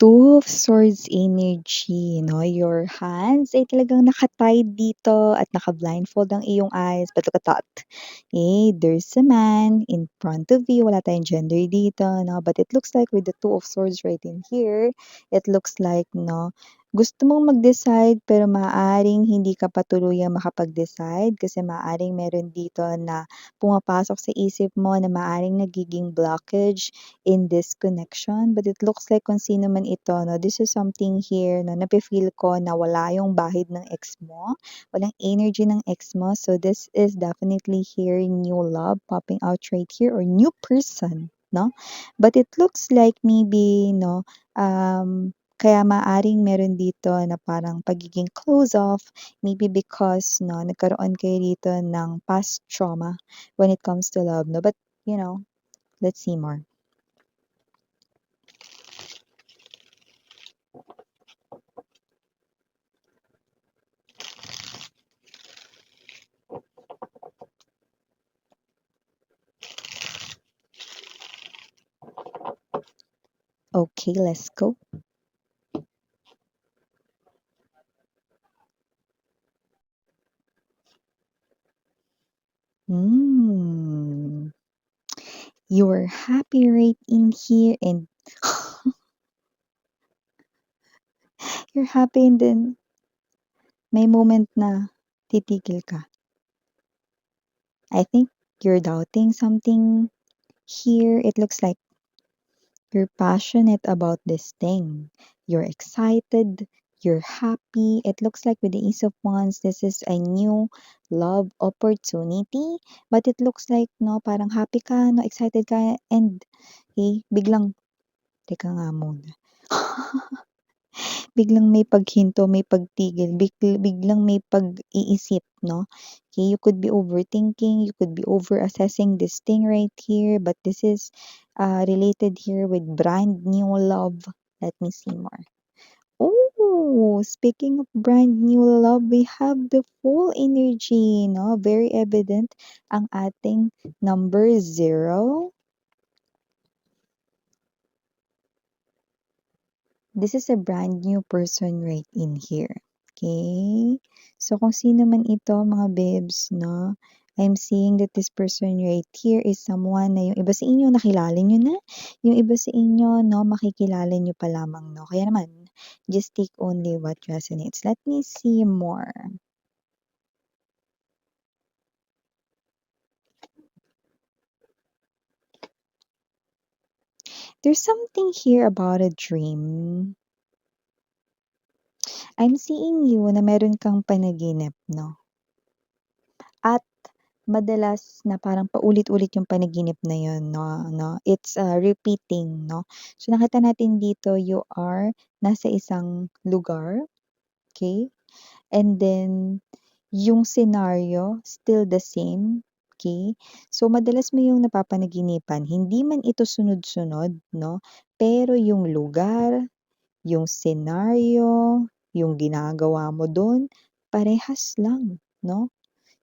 Two of Swords energy, no? Your hands ay talagang naka-tied dito at naka-blindfold ang iyong eyes. But look at that. Okay, there's a man in front of you. Wala tayong gender dito, no? But it looks like with the Two of Swords right in here, it looks like, no, gusto mong mag-decide pero maaaring hindi ka pa tuluyang makapag-decide kasi maaaring meron dito na pumapasok sa isip mo na maaaring nagiging blockage in this connection. But it looks like kung sino man ito, no, this is something here na nape-feel ko na wala yung bahid ng ex mo, walang energy ng ex mo. So this is definitely here new love popping out right here or new person, no? But it looks like maybe, no, kaya maaring meron dito na parang pagiging close off, maybe because, no, nagkaroon kayo dito ng past trauma when it comes to love, no? But, let's see more. Okay, let's go. Mm. You're happy right in here and you're happy and then may moment na titigil ka. I think you're doubting something here. It looks like you're passionate about this thing. You're excited. You're happy. It looks like with the Ace of Wands, this is a new love opportunity. But it looks like, no, parang happy ka, no, excited ka, and, biglang, teka nga muna. Biglang may paghinto, may pagtigil, biglang may pag-iisip, no? Okay, you could be overthinking, you could be over-assessing this thing right here, but this is related here with brand new love. Let me see more. Oh, speaking of brand new love, we have the full energy, no? Very evident ang ating number 0. This is a brand new person right in here. Okay? So, kung sino man ito, mga babes, no? I'm seeing that this person right here is someone na yung iba sa inyo nakilala nyo na. Yung iba sa inyo, no, makikilala nyo pa lamang, no? Kaya naman, just take only what resonates. Let me see more. There's something here about a dream. I'm seeing you na meron kang panaginip, no? At madalas na parang paulit-ulit yung panaginip na yun, no? It's repeating, no? So nakita natin dito, you are nasa isang lugar, okay? And then, yung scenario, still the same, okay? So madalas mo yung napapanaginipan, hindi man ito sunod-sunod, no? Pero yung lugar, yung scenario, yung ginagawa mo dun, parehas lang, no?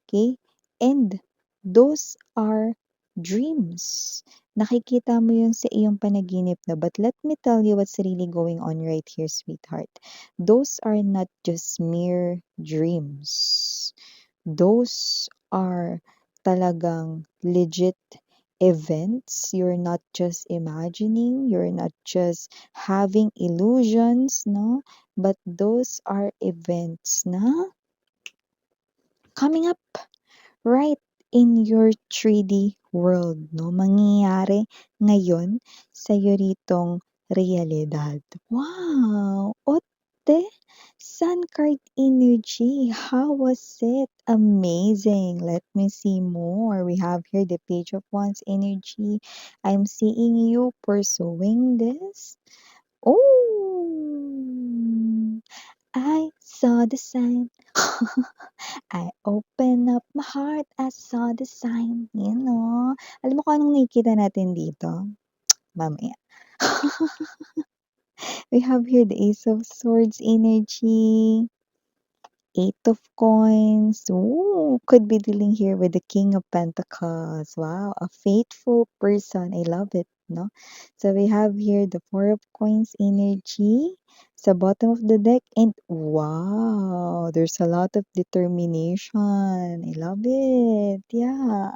Okay? And those are dreams. Nakikita mo yun sa iyong panaginip na. But let me tell you what's really going on right here, sweetheart. Those are not just mere dreams. Those are talagang legit events. You're not just imagining, you're not just having illusions, no? But those are events na coming up right in your 3D world, no? Mangyayari ngayon sa'yo ritong realidad. Wow! Ote, Sun card energy. How was it? Amazing. Let me see more. We have here the Page of Wands energy. I'm seeing you pursuing this. Oh! I saw the sign. I open up my heart, I saw the sign, Alam mo kung anong nakikita natin dito? Mamaya. We have here the Ace of Swords energy, Eight of Coins. Ooh, could be dealing here with the King of Pentacles. Wow, a faithful person. I love it. no? So we have here the Four of Coins energy sa bottom of the deck, and wow, there's a lot of determination. I love it. Yeah.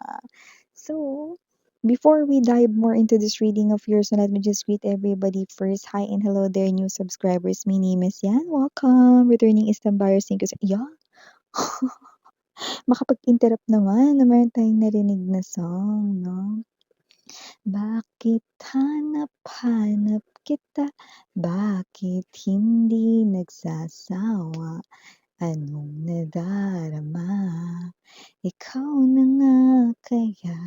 So, before we dive more into this reading of yours, so let me just greet everybody first. Hi and hello there, new subscribers. My name is Yan. Welcome. Returning Islam buyers. Thank you. Yeah, makapag-interrupt naman na meron tayong narinig na song, no? Bakit hanap-hanap kita? Bakit hindi nagsasawa? Anong nadarama? Ikaw na nga kaya.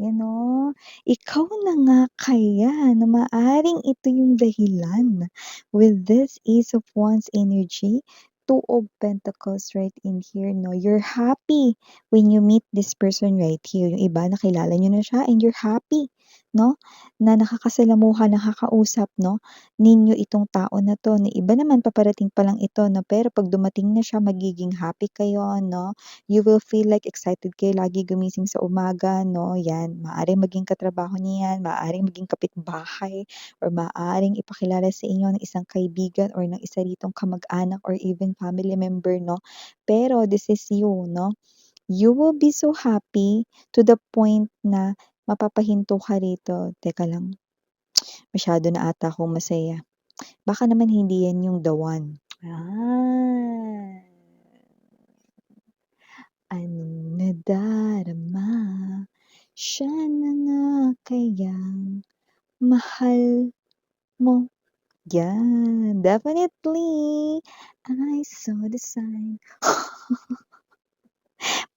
Yan o. Ikaw na nga kaya na maaring ito yung dahilan with this Ace of Wands energy, Two of Pentacles right in here, no? You're happy when you meet this person right here. Yung iba, nakilala nyo na siya and you're happy, no? Na nakakasalamuha, nakakausap, no? Ninyo itong tao na to. Na iba naman, paparating pa lang ito, no? Pero pag dumating na siya, magiging happy kayo, no? You will feel like excited kayo lagi gumising sa umaga, no? Yan, maaaring maging katrabaho niya yan, maaaring maging kapitbahay, or maaaring ipakilala sa inyo ng isang kaibigan or ng isa ritong kamag-anak or even family member, no? Pero this is you, no? You will be so happy to the point na mapapahinto ka rito. Teka lang, masyado na ata akong masaya. Baka naman hindi yan yung the one. Ah. Anong nadarama? Siya na nga kayang mahal mo. Yan, definitely. I saw the sign.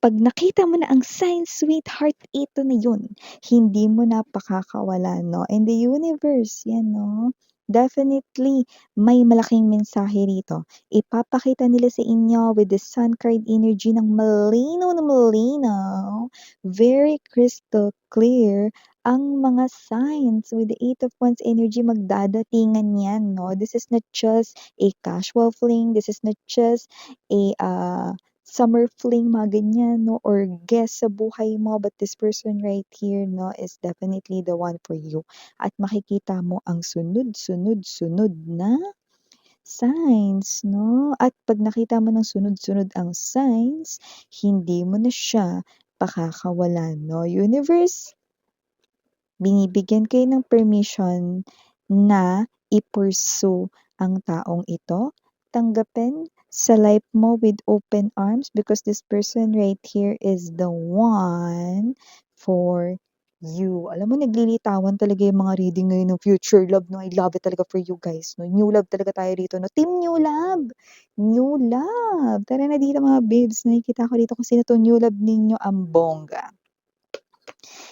Pag nakita mo na ang sign, sweetheart, ito na yun. Hindi mo na pakakawala, no? And the universe, yan, no? Definitely, may malaking mensahe rito. Ipapakita nila sa inyo with the sun card energy ng malinaw na malinaw, very crystal clear, ang mga signs with the Eight of Wands energy magdadatingan yan, no? This is not just a casual fling. This is not just a summer fling, mga ganyan, no? Or guest sa buhay mo. But this person right here, no, is definitely the one for you. At makikita mo ang sunod-sunod-sunod na signs, no? At pag nakita mo ng sunod-sunod ang signs, hindi mo na siya pakakawalan, no? Universe, binibigyan kayo ng permission na i-pursue ang taong ito. Tanggapin sa life mo with open arms because this person right here is the one for you. Alam mo, naglilitawan talaga yung mga reading ngayon ng future love, no? I love it talaga for you guys, no? New love talaga tayo rito, no? Team New Love! New Love! Tara na dito mga babes. Nakikita ko dito kung sino to new love ninyo, ang bongga.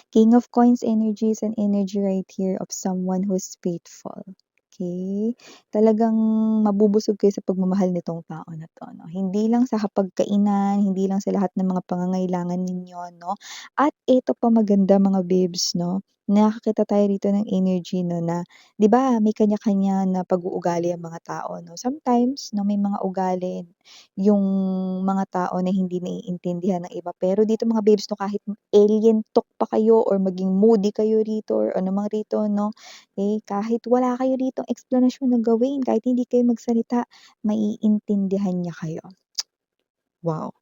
King of Coins energy is an energy right here of someone who's faithful. Okay? Talagang mabubusog kayo sa pagmamahal nitong tao na to, no? Hindi lang sa hapagkainan, hindi lang sa lahat ng mga pangangailangan ninyo, no? At ito pa maganda mga babes, no? Nakakita tayo rito ng energy, no, na 'di ba may kanya-kanya na pag-uugali ang mga tao, no? Sometimes, no, may mga ugali yung mga tao na hindi naiintindihan ng iba. Pero dito mga babes, no, kahit alien talk pa kayo or maging moody kayo rito or ano man rito, no, eh, kahit wala kayo ritong eksplanasyon na gawin, kahit hindi kayo magsalita, maiintindihan niya kayo. Wow.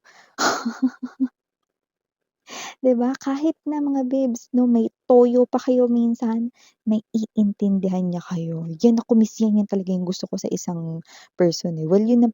'Di ba? Kahit na mga babes 'no, may toyo pa kayo minsan, maiintindihan niya kayo. Yan ako miss yan talaga yung gusto ko sa isang person, eh. Well, yun ang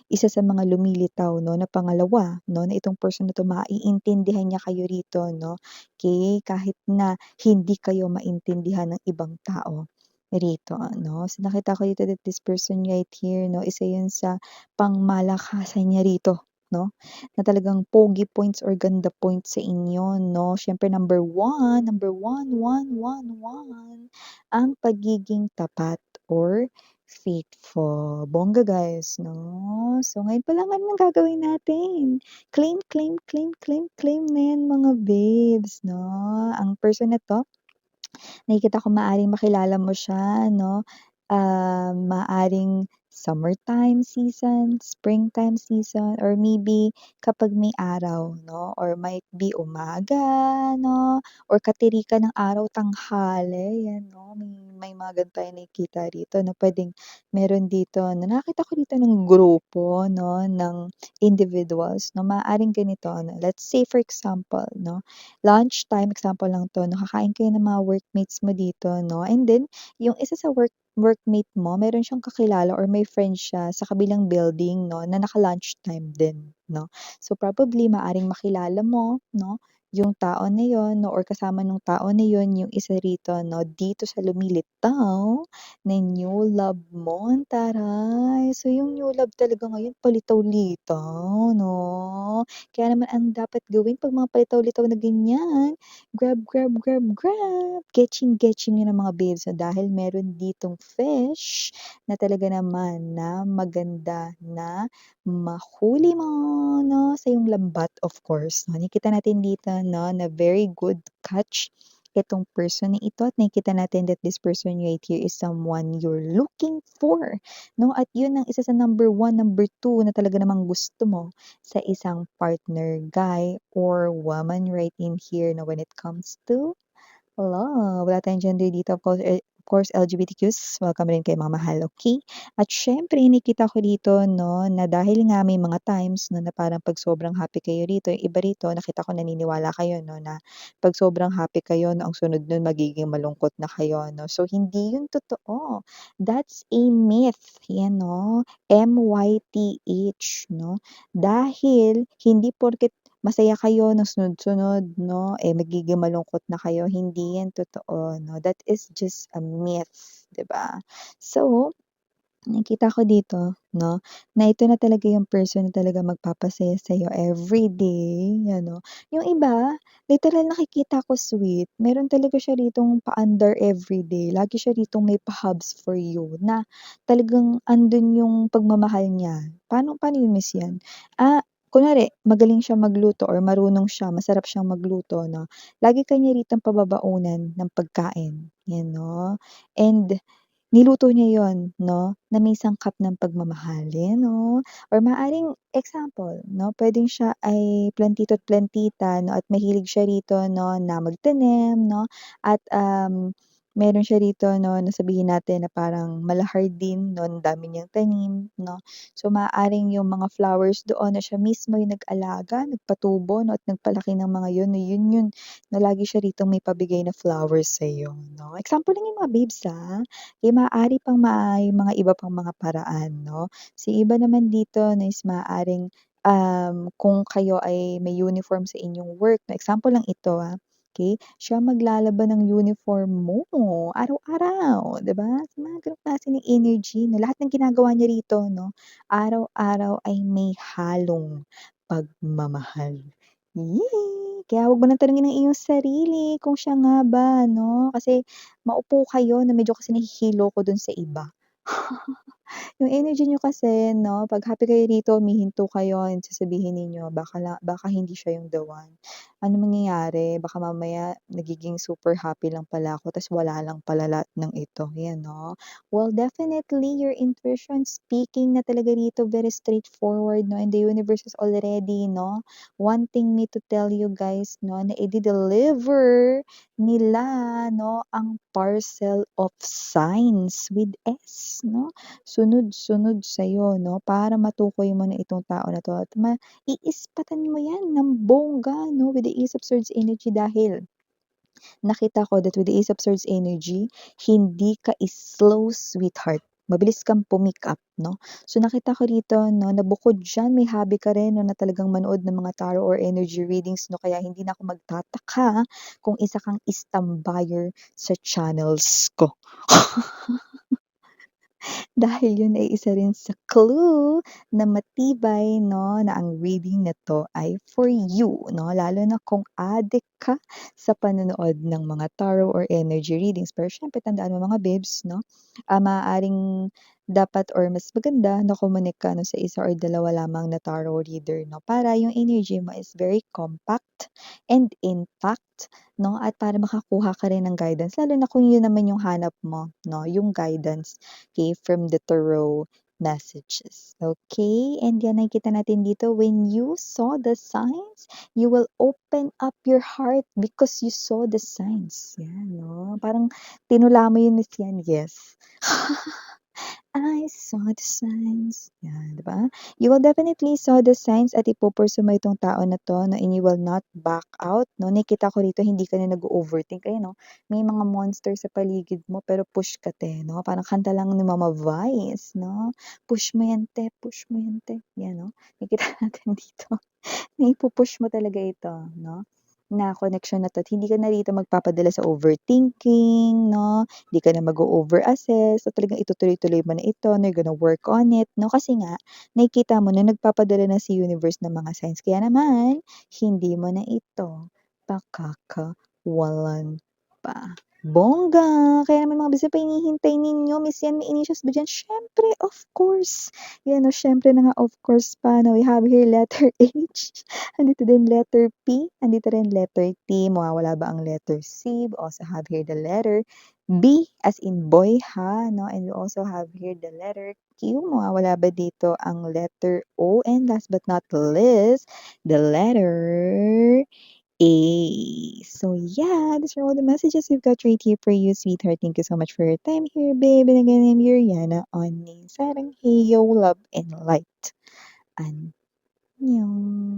isa sa mga lumilitaw 'no, na pangalawa 'no, na itong person na 'to maiintindihan niya kayo rito 'no, okey? Kahit na hindi kayo maintindihan ng ibang tao rito 'no. So, nakita ko dito that this person right here 'no, isa yun sa pangmalakasan niya rito 'no, na talagang pogi points or ganda points sa inyo 'no. Siyempre number one, ang pagiging tapat or faithful. Bongga guys 'no. So ngayon pa lang ang gagawin natin. Claim, claim, claim, claim, claim na yan mga babes 'no. Ang person na 'to, nakikita ko maaaring makilala mo siya 'no, maaaring summertime season, springtime season, or maybe kapag may araw 'no, or might be umaga 'no, or katirikan ng araw, tanghali, 'yan 'no, may mga ganito tayong nakikita rito na puwedeng meron dito na nakita ko dito ng grupo 'no, ng individuals 'no, maaaring ganito 'no, let's say for example 'no, lunchtime example lang 'to 'no, kakain kayo ng mga workmates mo dito 'no, and then yung isa sa workmate mo meron siyang kakilala or may friend siya sa kabilang building 'no, na naka-lunchtime din 'no. So, probably maaaring makilala mo 'no, yung tao na yun 'no, or kasama nung tao na yun yung isa rito 'no, dito sa lumilitaw na new love mo, ang taray. So, yung new love talaga ngayon palitaw-litaw 'no. Kaya naman ang dapat gawin 'pag mga palitaw-litaw na ganyan, grab, grab, grab, grab, getching-getching niyo na mga babes 'no, dahil meron ditong fish na talaga naman na maganda na mahuli mo 'no, sa iyong lambat of course 'no. Nakikita natin dito 'no, na very good catch itong person na ito at nakikita natin that this person right here is someone you're looking for 'no, at yun ang isa sa number one, number two na talaga namang gusto mo sa isang partner, guy or woman right in here na when it comes to love. Wala tayong gender dito of course LGBTQs, welcome rin kayo mga mahal, okey? At siyempre nakikita ko dito 'no, na dahil nga may mga times 'no, na parang 'pag sobrang happy kayo rito, yung iba rito nakita ko naniniwala kayo 'no, na 'pag sobrang happy kayo 'no, ang sunod nun magiging malungkot na kayo 'no. So hindi yun totoo, that's a myth, yan 'no, MYTH 'no. Dahil hindi porket masaya kayo ng sunod-sunod 'no, eh, magiging malungkot na kayo, hindi yan totoo 'no, that is just a myth, 'di ba? So, nakikita ko dito 'no, na ito na talaga yung person na talagang magpapasaya sa'yo everyday, ano. Yung iba, literal nakikita ko sweet, meron talaga siya ritong paandar everyday, lagi siya ritong may pa-hubs for you na talagang andun yung pagmamahal niya. Paano yung miss yan? Kunwari magaling siya magluto or marunong siya, masarap siyang magluto 'no, lagi ka niya ritong pababaunan ng pagkain, 'yan 'no. And niluto niya yun 'no, na may sangkap ng pagmamahal, ayan 'no. Or maaaring example 'no, puwedeng siya ay plantito't plantita 'no, at mahilig siya rito 'no, na magtanim 'no, at, meron siya rito 'no, na sabihin natin na parang malahar din 'no, ang dami niyang tanim 'no. So, maaaring yung mga flowers doon na siya mismo yung nag-alaga, nagpatubo 'no, at nagpalaki ng mga yun, na yun yun na lagi siya ritong may pabigay na flowers sa'yo 'no. Example lang yung mga babes, maaari pang may mga iba pang mga paraan 'no. Si iba naman dito na is maaaring, kung kayo ay may uniform sa inyong work na example lang ito, okey, siya maglalaban ng uniform mo araw-araw, 'di ba? Sa mga gano'ng klase ng energy na lahat ng ginagawa niya rito 'no, araw-araw ay may halong pagmamahal. Yay! Kaya huwag mo ng tanungin ang iyong sarili kung siya nga ba 'no, kasi maupo kayo na medyo kasi nahihilo ko dun sa iba. Yung energy niyo kasi 'no, 'pag happy kayo rito humihinto kayo and sasabihin ninyo baka hindi siya yung the one. Ano mangyayari baka mamaya nagiging super happy lang pala ako ta's wala lang pala lahat ng ito, 'yan 'no. Well, definitely your intuition speaking na talaga dito very straightforward 'no, and the universe is already 'no, wanting me to tell you guys 'no, na ide-deliver nila 'no, ang parcel of signs with S 'no. Sunod-sunod sa'yo 'no, para matukoy mo na itong tao na 'to at maiispatan mo 'yan ng bongga 'no, with the Ace of Swords energy dahil nakita ko that with the Ace of Swords energy, hindi ka slow sweetheart, mabilis kang pu-pick-up 'no. So nakita ko rito 'no, na bukod diyan may hobby ka rin 'no, na talagang manood ng mga tarot or energy readings 'no, kaya hindi na ako magtataka kung isa kang istambayer sa channels ko. Dahil yun ay isa rin sa clue na matibay 'no, na ang reading na 'to ay for you 'no, lalo na kung adik ka sa panonood ng mga tarot or energy readings. Pero siyempre tandaan mo mga babes 'no, maaaring dapat or mas maganda na kumunik ka 'no, sa isa or dalawa lamang na tarot reader 'no, para yung energy mo is very compact and intact 'no, at para makakuha ka rin ng guidance lalo na kung yun naman yung hanap mo 'no, yung guidance. Okay, from the tarot messages. Okay? And yan, nakikita natin dito, when you saw the signs, you will open up your heart because you saw the signs. Yan, no? Parang tinula mo yun, Miss Yan. Yes. I saw the signs. Yan, di ba? You will definitely saw the signs at ipupursue mo itong tao na 'to 'no, and you will not back out 'no. Nakikita ko rito hindi ka na nag-o-overthink. Ayan 'no, may mga monster sa paligid mo pero push ka 'te 'no, parang kanta lang ni Mama Vice 'no, "Push mo 'yan 'te, push mo 'yan 'te." 'Yan 'no, nakikita natin dito na ipu-push mo talaga ito 'no, na connection na 'to at hindi ka na rito magpapadala sa overthinking 'no, hindi ka na mag-o-over-assess, so talagang itutuloy-tuloy mo na ito na you're gonna work on it 'no, kasi nga nakikita mo na nagpapadala na si universe ng mga signs kaya naman hindi mo na ito pakakawalan pa. Bongga! Kaya naman mga bes pa hinihintay ninyo, Miss Yan may initials ba diyan? Siyempre, of course! Yan 'no, siyempre na nga of course pa 'no, we have here letter H, andito din letter P, andito rin letter T, mawawala ba ang letter C? We also have here the letter B as in boy ha 'no, and we also have here the letter Q, mawawala ba dito ang letter O? And last but not least, the letter A. So yeah, these are all the messages we've got right here for you, sweetheart. Thank you so much for your time here, babe. And again, I'm your Yana on Sarang Heyo Love and Light. Annyeong.